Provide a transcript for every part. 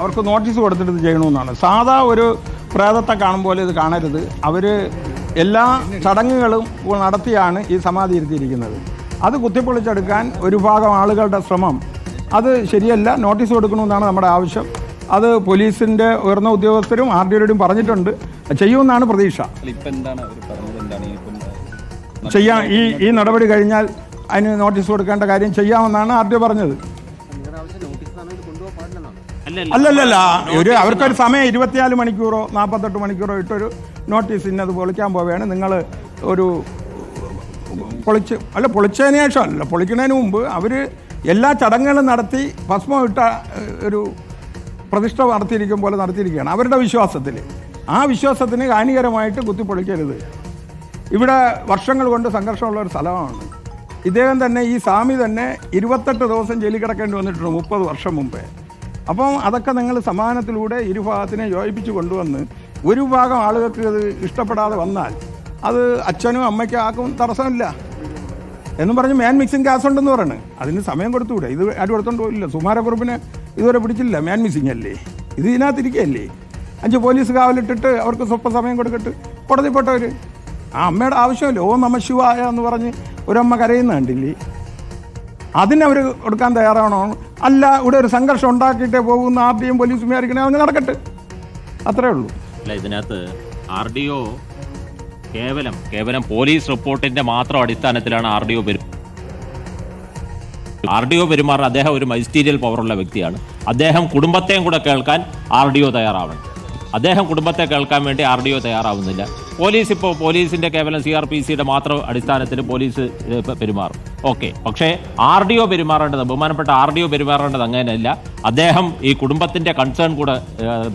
അവർക്ക് നോട്ടീസ് കൊടുത്തിട്ട് ഇത് ചെയ്യണമെന്നാണ്. സാധാ ഒരു പ്രേതത്തെ കാണുമ്പോൾ ഇത് കാണരുത്. അവർ എല്ലാ ചടങ്ങുകളും നടത്തിയാണ് ഈ സമാധി ഇരുത്തിയിരിക്കുന്നത്. അത് കുത്തിപ്പൊളിച്ചെടുക്കാൻ ഒരു ഭാഗം ആളുകളുടെ ശ്രമം അത് ശരിയല്ല. നോട്ടീസ് കൊടുക്കണമെന്നാണ് നമ്മുടെ ആവശ്യം. അത് പോലീസിൻ്റെ ഉയർന്ന ഉദ്യോഗസ്ഥരും RDOയോടും പറഞ്ഞിട്ടുണ്ട്. ചെയ്യുമെന്നാണ് പ്രതീക്ഷ. ചെയ്യാൻ ഈ നടപടി കഴിഞ്ഞാൽ അതിന് നോട്ടീസ് കൊടുക്കേണ്ട കാര്യം ചെയ്യാമെന്നാണ് RDO പറഞ്ഞത്. അല്ലല്ല, അവർക്കൊരു സമയം 24 മണിക്കൂറോ 48 മണിക്കൂറോ ഇട്ടൊരു നോട്ടീസ് ഇന്നത് പൊളിക്കാൻ പോവുകയാണ്. നിങ്ങൾ ഒരു പൊളിച്ചതിന് ശേഷം അല്ല, പൊളിക്കുന്നതിന് മുമ്പ് അവർ എല്ലാ ചടങ്ങുകളും നടത്തി ഭസ്മം ഇട്ട ഒരു പ്രതിഷ്ഠ നടത്തിയിരിക്കും പോലെ നടത്തിയിരിക്കുകയാണ് അവരുടെ വിശ്വാസത്തിൽ. ആ വിശ്വാസത്തിന് ഹാനികരമായിട്ട് കുത്തിപ്പൊളിക്കരുത്. ഇവിടെ വർഷങ്ങൾ കൊണ്ട് സംഘർഷമുള്ള ഒരു സ്ഥലമാണ്. ഇദ്ദേഹം തന്നെ, ഈ സ്വാമി തന്നെ 28 ദിവസം ജയിലിൽ കിടക്കേണ്ടി വന്നിട്ടുണ്ട് 30 വർഷം മുമ്പേ. അപ്പം അതൊക്കെ നിങ്ങൾ സമാധാനത്തിലൂടെ ഇരുഭാഗത്തിനെ യോജിപ്പിച്ച് കൊണ്ടുവന്ന് ഒരു ഭാഗം ആളുകൾക്ക് ഇത് ഇഷ്ടപ്പെടാതെ വന്നാൽ അത് അച്ഛനും അമ്മയ്ക്കും ആക്കും തടസ്സമില്ല എന്നും പറഞ്ഞ് മാൻ മിക്സിങ് കേസ് ഉണ്ടെന്ന് പറയുന്നത്. അതിന് സമയം കൊടുത്തുകൂടെ? ഇത് ആരും എടുത്തോണ്ട് പോയില്ല. സുമാരക്കുറുപ്പിനെ ഇതുവരെ പിടിച്ചില്ല. മാൻ മിക്സിങ് അല്ലേ ഇത്? ഇതിനകത്തിരിക്കുകയല്ലേ. 5 പോലീസ് കാവലിട്ടിട്ട് അവർക്ക് സ്വപ്പം സമയം കൊടുക്കട്ട് കോടതിപ്പെട്ടവർ. ആ അമ്മയുടെ ആവശ്യമില്ല. ഓ നമ ശിവായ എന്ന് പറഞ്ഞ് ഒരമ്മ കരയുന്ന കണ്ടില്ലേ? അതിനവർ കൊടുക്കാൻ തയ്യാറാണോ? അല്ല, ഇവിടെ ഒരു സംഘർഷം ഉണ്ടാക്കിയിട്ടേ പോകുന്ന RDOയും പോലീസും വിചാരിക്കണേ അങ്ങ് നടക്കട്ടെ, അത്രേ ഉള്ളൂ. അല്ല, ഇതിനകത്ത് RDO കേവലം പോലീസ് റിപ്പോർട്ടിന്റെ മാത്രം അടിസ്ഥാനത്തിലാണ് RDO പെരുമാറുന്നത്. അദ്ദേഹം ഒരു മജിസ്റ്റീരിയൽ പവറുള്ള വ്യക്തിയാണ്. അദ്ദേഹം കുടുംബത്തെയും കൂടെ കേൾക്കാൻ RDO തയ്യാറാവണം. അദ്ദേഹം കുടുംബത്തെ കേൾക്കാൻ വേണ്ടി RDO തയ്യാറാവുന്നില്ല. പോലീസിന്റെ കേവലം CRPCയുടെ മാത്രം അടിസ്ഥാനത്തിൽ പോലീസ് പെരുമാറും. ഓക്കെ, പക്ഷേ RDO പെരുമാറേണ്ടത്, ബഹുമാനപ്പെട്ട RDO പെരുമാറേണ്ടത് അങ്ങനെയല്ല. അദ്ദേഹം ഈ കുടുംബത്തിന്റെ കൺസേൺ കൂടെ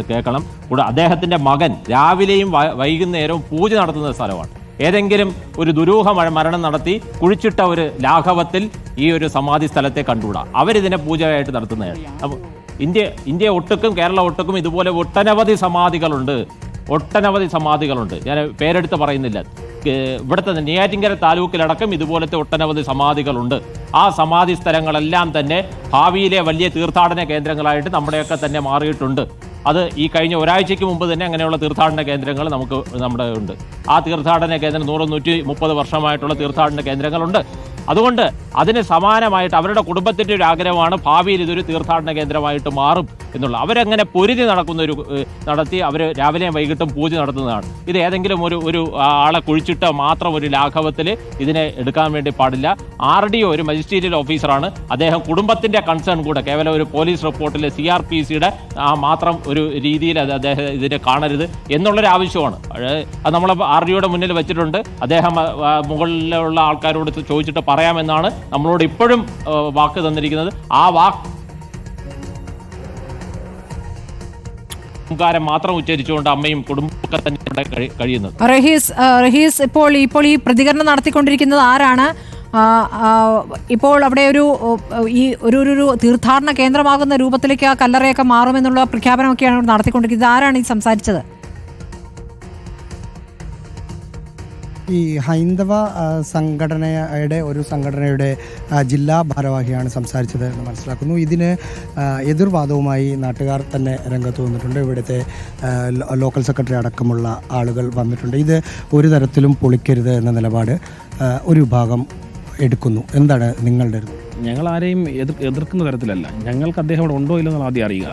കേൾക്കണം. കൂടെ അദ്ദേഹത്തിന്റെ മകൻ രാവിലെയും വൈകുന്നേരവും പൂജ നടത്തുന്ന സ്ഥലമാണ്. ഏതെങ്കിലും ഒരു ദുരൂഹ മരണം നടത്തി കുഴിച്ചിട്ട ഒരു ലാഘവത്തിൽ ഈ ഒരു സമാധി സ്ഥലത്തെ കണ്ടുകൂടാ. അവരിതിനെ പൂജയായിട്ട് നടത്തുന്നതാണ്. അപ്പോൾ ഇന്ത്യ ഒട്ടുക്കും കേരള ഒട്ടുക്കും ഇതുപോലെ ഒട്ടനവധി സമാധികളുണ്ട്. ഞാൻ പേരെടുത്ത് പറയുന്നില്ല. ഇവിടുത്തെ നെയ്യാറ്റിൻകര താലൂക്കിലടക്കം ഇതുപോലത്തെ ഒട്ടനവധി സമാധികളുണ്ട്. ആ സമാധി സ്ഥലങ്ങളെല്ലാം തന്നെ ഭാവിയിലെ വലിയ തീർത്ഥാടന കേന്ദ്രങ്ങളായിട്ട് നമ്മുടെയൊക്കെ തന്നെ മാറിയിട്ടുണ്ട്. അത് ഈ കഴിഞ്ഞ ഒരാഴ്ചയ്ക്ക് മുമ്പ് തന്നെ അങ്ങനെയുള്ള തീർത്ഥാടന കേന്ദ്രങ്ങൾ നമ്മുടെ ഉണ്ട്. ആ തീർത്ഥാടന കേന്ദ്രം 100-130 വർഷമായിട്ടുള്ള തീർത്ഥാടന കേന്ദ്രങ്ങളുണ്ട്. അതുകൊണ്ട് അതിന് സമാനമായിട്ട് അവരുടെ കുടുംബത്തിൻ്റെ ഒരു ആഗ്രഹമാണ് ഭാവിയിൽ ഇതൊരു തീർത്ഥാടന കേന്ദ്രമായിട്ട് മാറും എന്നുള്ള. അവരങ്ങനെ പൊരുതി നടത്തി അവർ രാവിലെയും വൈകിട്ടും പൂജ നടത്തുന്നതാണ്. ഇത് ഏതെങ്കിലും ഒരു ആളെ കുഴിച്ചിട്ട് മാത്രം ഒരു ലാഘവത്തിൽ ഇതിനെ എടുക്കാൻ വേണ്ടി പാടില്ല. RDO ഒരു മജിസ്റ്റീരിയൽ ഓഫീസറാണ്. അദ്ദേഹം കുടുംബത്തിൻ്റെ കൺസേൺ കൂടെ കേവലം ഒരു പോലീസ് റിപ്പോർട്ടിലെ CRPCയുടെ മാത്രം ഒരു രീതിയിൽ അദ്ദേഹം ഇതിനെ കാണരുത് എന്നുള്ളൊരു ആവശ്യമാണ്. അത് നമ്മൾ RDOയുടെ മുന്നിൽ വെച്ചിട്ടുണ്ട്. അദ്ദേഹം മുകളിലുള്ള ആൾക്കാരോട് ചോദിച്ചിട്ട് പറയാമെന്നാണ് നമ്മളോട് ഇപ്പോഴും വാക്ക് തന്നിരിക്കുന്നത്. ആ വാക്കാരം മാത്രം ഉച്ചരിച്ചുകൊണ്ട് അമ്മയും കുടുംബമൊക്കെ തന്നെ കഴിയുന്നത്. റഹീസ്, ഇപ്പോൾ ഈ പ്രതികരണം നടത്തിക്കൊണ്ടിരിക്കുന്നത് ആരാണ്? ഇപ്പോൾ അവിടെ ഒരു തീർത്ഥാടന കേന്ദ്രമാകുന്ന രൂപത്തിലേക്ക് ആ കല്ലറയൊക്കെ മാറുമെന്നുള്ള പ്രഖ്യാപനമൊക്കെയാണ് നടത്തിക്കൊണ്ടിരിക്കുന്നത്. ആരാണ് ഈ സംസാരിച്ചത്? ഈ ഹൈന്ദവ സംഘടനയുടെ ജില്ലാ ഭാരവാഹിയാണ് സംസാരിച്ചത് എന്ന് മനസ്സിലാക്കുന്നു. ഇതിന് എതിർവാദവുമായി നാട്ടുകാർ തന്നെ രംഗത്ത് വന്നിട്ടുണ്ട്. ഇവിടുത്തെ ലോക്കൽ സെക്രട്ടറി അടക്കമുള്ള ആളുകൾ വന്നിട്ടുണ്ട്. ഇത് ഒരു തരത്തിലും പൊളിക്കരുത് എന്ന നിലപാട് ഒരു വിഭാഗം എടുക്കുന്നു. എന്താണ് നിങ്ങളുടെ? ഞങ്ങൾ ആരെയും എതിർക്കുന്ന തരത്തിലല്ല. ഞങ്ങൾക്ക് അദ്ദേഹം അവിടെ ഉണ്ടോ ഇല്ലെന്നുള്ള ആദ്യം അറിയുക,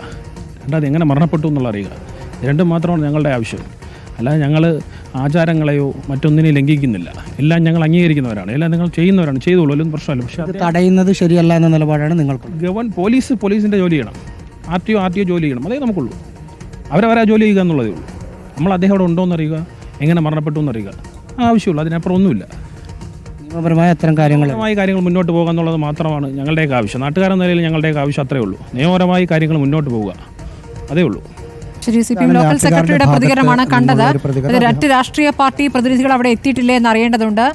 രണ്ടാമത് എങ്ങനെ മരണപ്പെട്ടു എന്നുള്ള അറിയുക. രണ്ടും മാത്രമാണ് ഞങ്ങളുടെ ആവശ്യം. അല്ലാതെ ഞങ്ങൾ ആചാരങ്ങളെയോ മറ്റൊന്നിനെയും ലംഘിക്കുന്നില്ല. എല്ലാം ഞങ്ങൾ അംഗീകരിക്കുന്നവരാണ്. എല്ലാം നിങ്ങൾ ചെയ്യുന്നവരാണ്, ചെയ്തോളൂ, ഒന്നും പ്രശ്നമല്ല. പക്ഷേ അത് തടയുന്നത് ശരിയല്ല എന്ന നിലപാടാണ് നിങ്ങൾക്ക്. പോലീസിൻ്റെ ജോലി ചെയ്യണം, RTO ജോലി ചെയ്യണം. അതേ നമുക്കുള്ളൂ. അവരവരാ ജോലി ചെയ്യുക എന്നുള്ളതേ ഉള്ളൂ. നമ്മൾ അദ്ദേഹം അവിടെ ഉണ്ടോ എന്നറിയുക, എങ്ങനെ മരണപ്പെട്ടു എന്നറിയുക, ആവശ്യമുള്ളൂ. അതിനപ്പുറം ഒന്നുമില്ല. നിയമപരമായ അത്തരം കാര്യങ്ങൾ മുന്നോട്ട് പോകുക എന്നുള്ളത് മാത്രമാണ് ഞങ്ങളുടെയൊക്കെ ആവശ്യം. നാട്ടുകാരെന്ന നിലയിൽ ഞങ്ങളുടെയൊക്കെ ആവശ്യം അത്രേ ഉള്ളൂ. നിയമപരമായി കാര്യങ്ങൾ മുന്നോട്ട് പോവുക, അതേ ഉള്ളൂ. ശരി, CPM ലോക്കൽ സെക്രട്ടറിയുടെ പ്രതികരണമാണ് കണ്ടത്. മറ്റ് രാഷ്ട്രീയ പാർട്ടി പ്രതിനിധികൾ അവിടെ എത്തിയിട്ടില്ലേ എന്ന് അറിയേണ്ടതുണ്ട്.